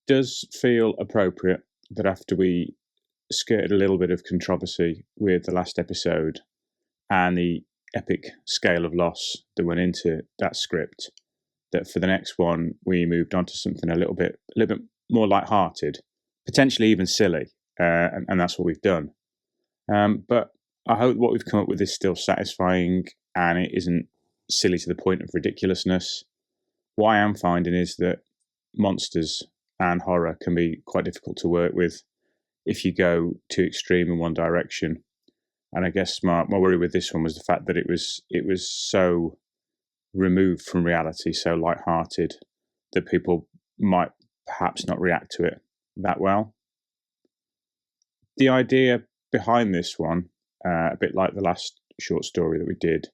does feel appropriate that after we skirted a little bit of controversy with the last episode and the epic scale of loss that went into that script, that for the next one we moved on to something a little bit more light-hearted, potentially even silly, and that's what we've done. But I hope what we've come up with is still satisfying and it isn't silly to the point of ridiculousness. What I am finding is that monsters and horror can be quite difficult to work with if you go too extreme in one direction. And I guess my worry with this one was the fact that it was so removed from reality, so light-hearted, that people might perhaps not react to it that well. The idea behind this one, a bit like the last short story that we did,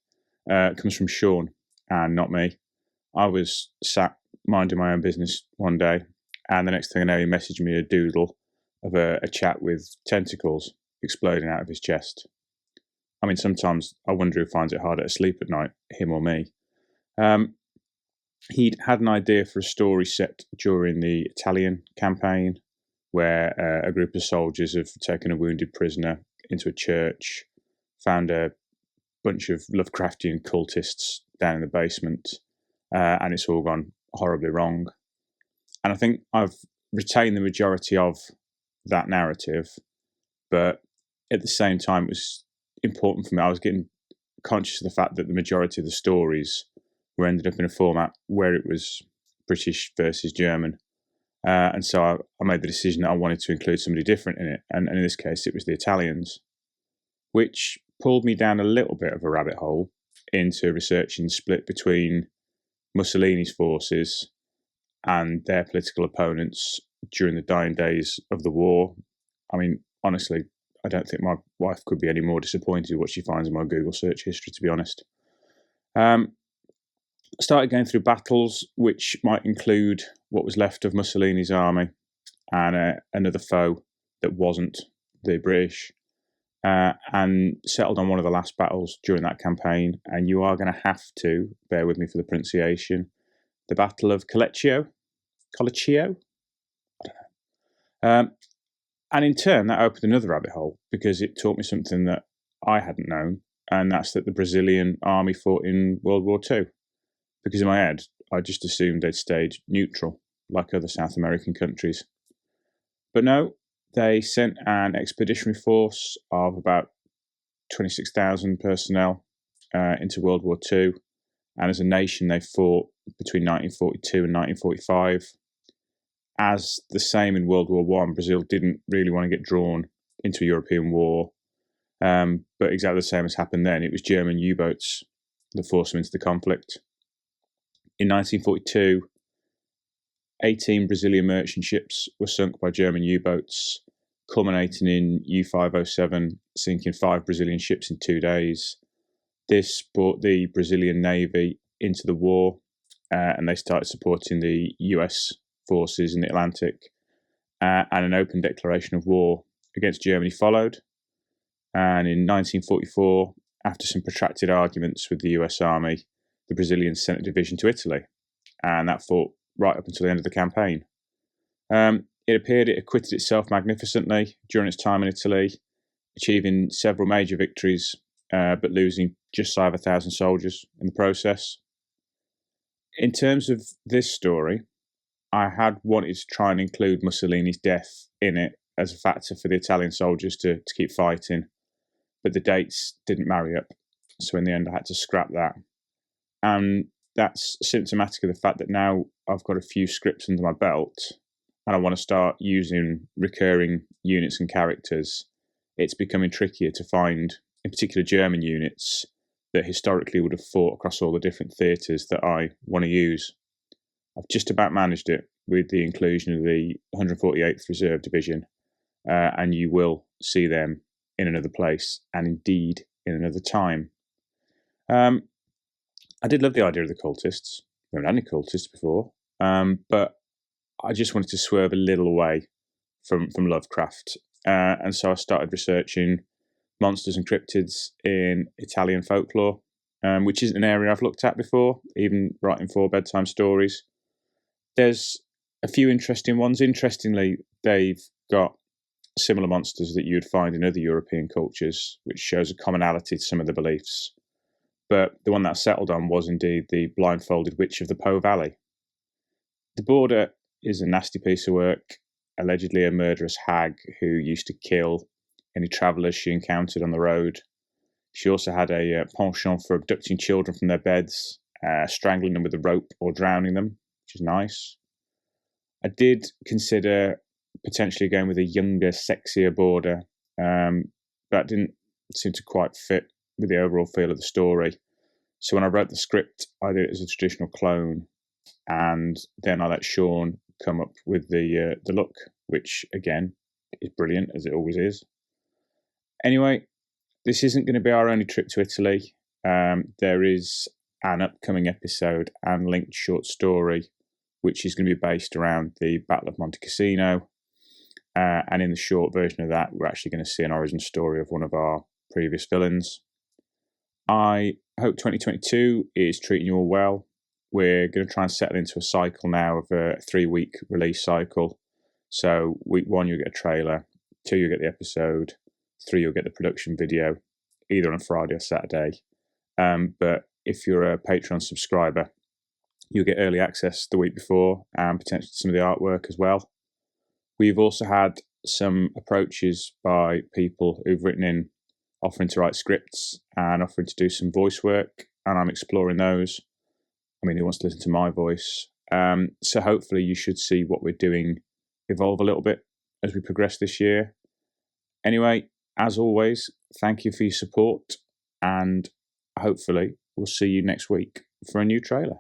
comes from Sean and not me. I was sat minding my own business one day, and the next thing I know, he messaged me a doodle of a chat with tentacles exploding out of his chest. I mean, sometimes I wonder who finds it harder to sleep at night, him or me. He'd had an idea for a story set during the Italian campaign, where a group of soldiers have taken a wounded prisoner into a church, found a bunch of Lovecraftian cultists down in the basement, and it's all gone horribly wrong. And I think I've retained the majority of that narrative, but at the same time, it was important for me. I was getting conscious of the fact that the majority of the stories were ended up in a format where it was British versus German. And so I made the decision that I wanted to include somebody different in it. And in this case, it was the Italians, which pulled me down a little bit of a rabbit hole into researching the split between Mussolini's forces and their political opponents during the dying days of the war. I mean, honestly, I don't think my wife could be any more disappointed with what she finds in my Google search history, to be honest. I started going through battles, which might include what was left of Mussolini's army and another foe that wasn't the British, and settled on one of the last battles during that campaign. And you are going to have to bear with me for the pronunciation. The Battle of Collecchio? I don't know. And in turn, that opened another rabbit hole because it taught me something that I hadn't known, and that's that the Brazilian army fought in World War II. Because in my head, I just assumed they'd stayed neutral, like other South American countries. But no, they sent an expeditionary force of about 26,000 personnel into World War II. And as a nation, they fought between 1942 and 1945. As the same in World War I, Brazil didn't really want to get drawn into a European war. But exactly the same as happened then. It was German U-boats that forced them into the conflict. In 1942, 18 Brazilian merchant ships were sunk by German U-boats, culminating in U-507 sinking 5 Brazilian ships in 2 days. This brought the Brazilian Navy into the war, and they started supporting the US forces in the Atlantic, and an open declaration of war against Germany followed. And in 1944, after some protracted arguments with the US Army, the Brazilians sent a division to Italy, and that fought right up until the end of the campaign. It appeared it acquitted itself magnificently during its time in Italy, achieving several major victories, but losing just shy of 1,000 soldiers in the process. In terms of this story, I had wanted to try and include Mussolini's death in it as a factor for the Italian soldiers to keep fighting, but the dates didn't marry up, so in the end I had to scrap that. And that's symptomatic of the fact that now I've got a few scripts under my belt and I want to start using recurring units and characters. It's becoming trickier to find, in particular, German units that historically would have fought across all the different theatres that I want to use. I've just about managed it with the inclusion of the 148th Reserve Division, and you will see them in another place and indeed in another time. I did love the idea of the cultists. We haven't had any cultists before, but I just wanted to swerve a little away from Lovecraft, and so I started researching monsters and cryptids in Italian folklore, which isn't an area I've looked at before, even writing for bedtime stories. There's a few interesting ones. Interestingly, they've got similar monsters that you'd find in other European cultures, which shows a commonality to some of the beliefs. But the one that I settled on was indeed the blindfolded witch of the Po Valley. The BORDA is a nasty piece of work, allegedly a murderous hag who used to kill any travellers she encountered on the road. She also had a penchant for abducting children from their beds, strangling them with a rope or drowning them, which is nice. I did consider potentially going with a younger, sexier BORDA. That didn't seem to quite fit with the overall feel of the story. So when I wrote the script, I did it as a traditional clone, and then I let Sean come up with the look, which again is brilliant, as it always is. Anyway, this isn't going to be our only trip to Italy. There is an upcoming episode and linked short story, which is going to be based around the Battle of Monte Cassino. And in the short version of that, we're actually going to see an origin story of one of our previous villains. I hope 2022 is treating you all well. We're going to try and settle into a cycle now of a 3-week release cycle. So week 1, you'll get a trailer. 2, you'll get the episode. 3, you'll get the production video, either on Friday or Saturday. But if you're a Patreon subscriber, you'll get early access the week before and potentially some of the artwork as well. We've also had some approaches by people who've written in offering to write scripts and offering to do some voice work, and I'm exploring those. I mean, who wants to listen to my voice? So hopefully you should see what we're doing evolve a little bit as we progress this year. Anyway, as always, thank you for your support, and hopefully we'll see you next week for a new trailer.